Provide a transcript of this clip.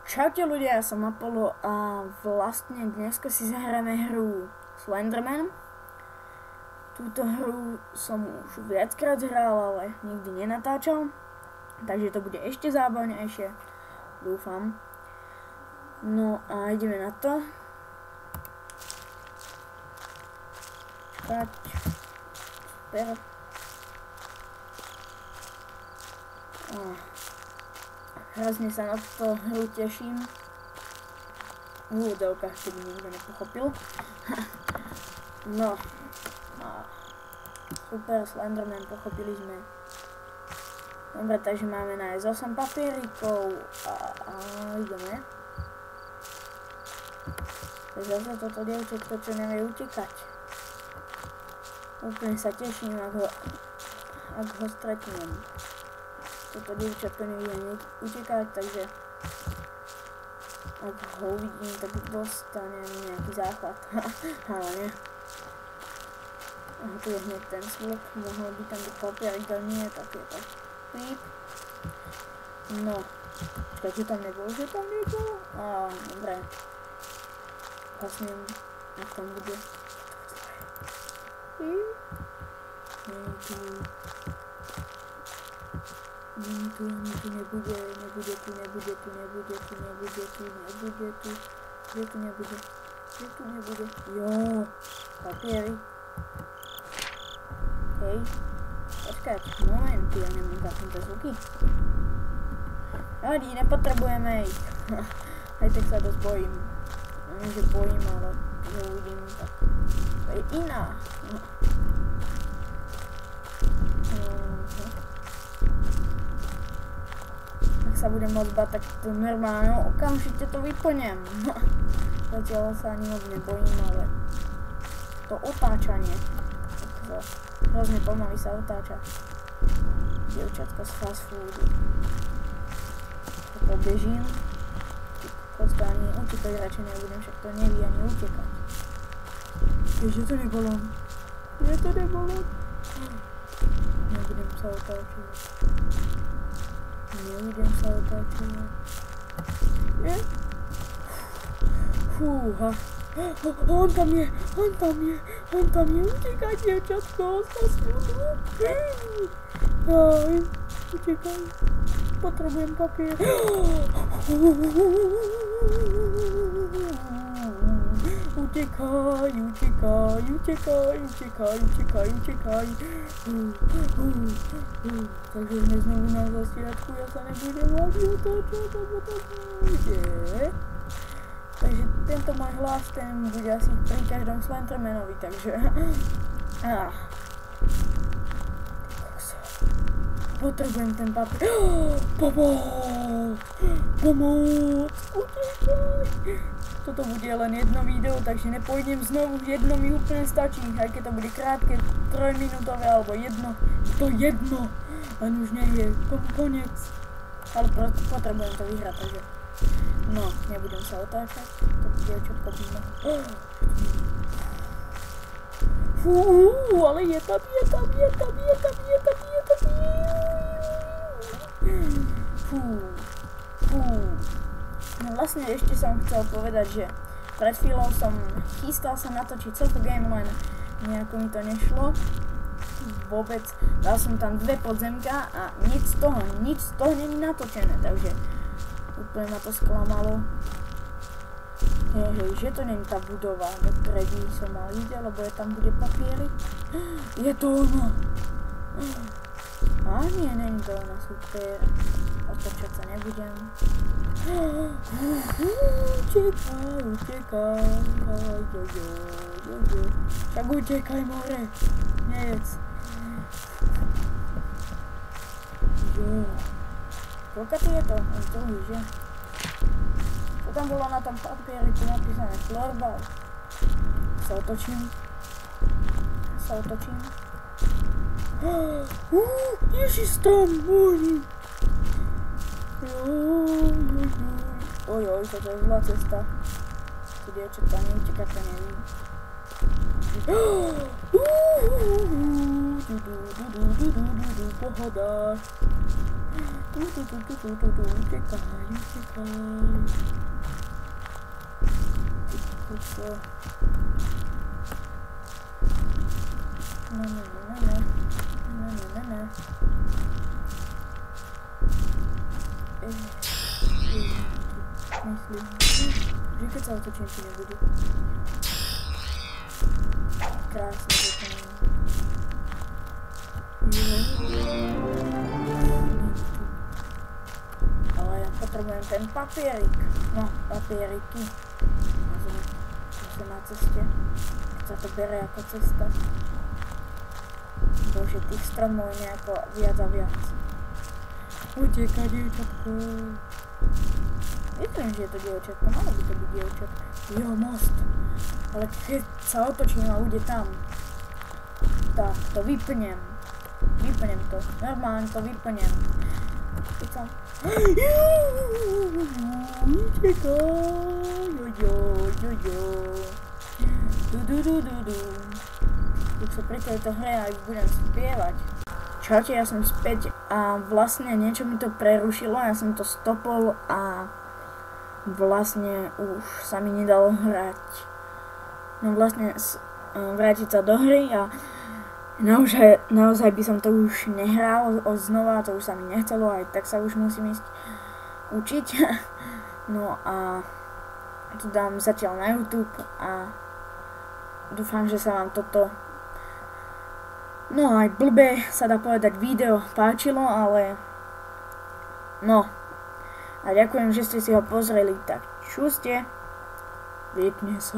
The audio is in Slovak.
Čaute ľudia, ja som Apollo a vlastne dneska si zahráme hru Slenderman. Túto hru som už viackrát hral, ale nikdy nenatáčal, takže to bude ešte zábavnejšie, dúfam. No a ideme na to. Čakať. Super. Hrozne sa na túto hru teším. V úvodovkách, keby nikto nepochopil. No. Super, Slenderman, pochopili sme. Dobre, takže máme nájsť 8 papierikov a ideme. Zase toto dievčatko, čo nevie utekať. Úplne sa teším, ak ho stretnem. Toto dievčatko nevie utekať, takže ak ho uvidím, tak dostanem nejaký záchvat. Ale nie. Aha, tu je hneď ten slok, mohol by tam byť papierik, ale nie, tak je to píp. No, počkaj, že tam nebolo, dobre. Hasnem, ak tam bude. Tu nebude. Jo, papiery. Hej, počkať, moment, ja nemám takýmto zvuky. Nevadí, nepotrebujeme ich. Aj tak sa dosť bojím. Nie, že bojím, ale že uvidím, tak to je iná. Ak sa budem môcť bať, tak to normálne, okamžite to vyplňam. Zatiaľ sa ani moc nebojím, ale to otáčanie, to hrozne pomaly sa otáča. Dievčatko z fast foodu. To bežím. Prosto ani utekať radšej nebudem, však to neví ani utekať. Ježe, to nebolo. Nebudem sa otáčať. Fúha. On tam je, utekaj, dievčatko, z fast foodu. Aj, utekaj. Potrebujem papier. Utekaj. Takže sme znovu na zasiadku, ja sa nebudem asi otáčať, lebo to bude. Takže tento môj hlas, ten bude asi pri každom Slendermanovi, takže... Potrebujem ten papier. Pomoc! Utekaj! Toto bude len jedno video, takže nepôjdem znovu, jedno mi úplne stačí, aj keď to bude krátke, 3-minútové alebo jedno, to jedno, len už nie je, koniec. Ale potrebujem to vyhrať, takže no, nebudem sa otáčať, toto dievčatko by ma... Ale je tam. No vlastne ešte som chcel povedať, že pred chvíľou som chystal sa natočiť Sofa Game, len nejako mi to nešlo. Vôbec, dal som tam 2 podzemka a nič z toho není natočené, takže úplne ma to sklamalo. Hej, že to není tá budova, do ktorej by som mal ísť, lebo tam bude papiery. Je to ono. A nie, není to ona, super. Otočať sa nebudem. Utekaj. Však utekaj, more. Nejec. Jo. Koľka tu je to? On druhý, že? Čo tam bolo na tom papieriku napísané? Floorball. Sa otočím. Ježiš tam, môj. Ojoj, toto je zlá cesta. Tu dievčatá neutekať sa neví. Pohoda. Utekaj. Ty kuco. Ne. Myslím, že keď sa otočím, ti nebudu. Krásne dokonám. Ale ja potrebujem ten papierik. No, papieriky. Som na ceste. Keď sa to bere ako cesta. Bože, tých stromov nejako viac a viac. Utekaj, dievčatko. Myslím, že je to dievčatko. Malo by to byť dievčatko. Jo, most. Ale keď sa otočím a bude tam, tak to vypnem. Vypnem to. Normálne to vypnem. Keď sa... Keď sa pri tejto hre aj budem spievať. Čaute, ja som späť a vlastne niečo mi to prerušilo, ja som to stopol a vlastne už sa mi nedalo hrať. No vlastne vrátiť sa do hry a naozaj by som to už nehral znova, to už sa mi nechcelo, aj tak sa už musím ísť učiť. No a to dám zatiaľ na YouTube a dúfam, že sa vám toto, no aj blbé sa dá povedať, video páčilo, ale no a ďakujem, že ste si ho pozreli, tak čuste, vypne sa.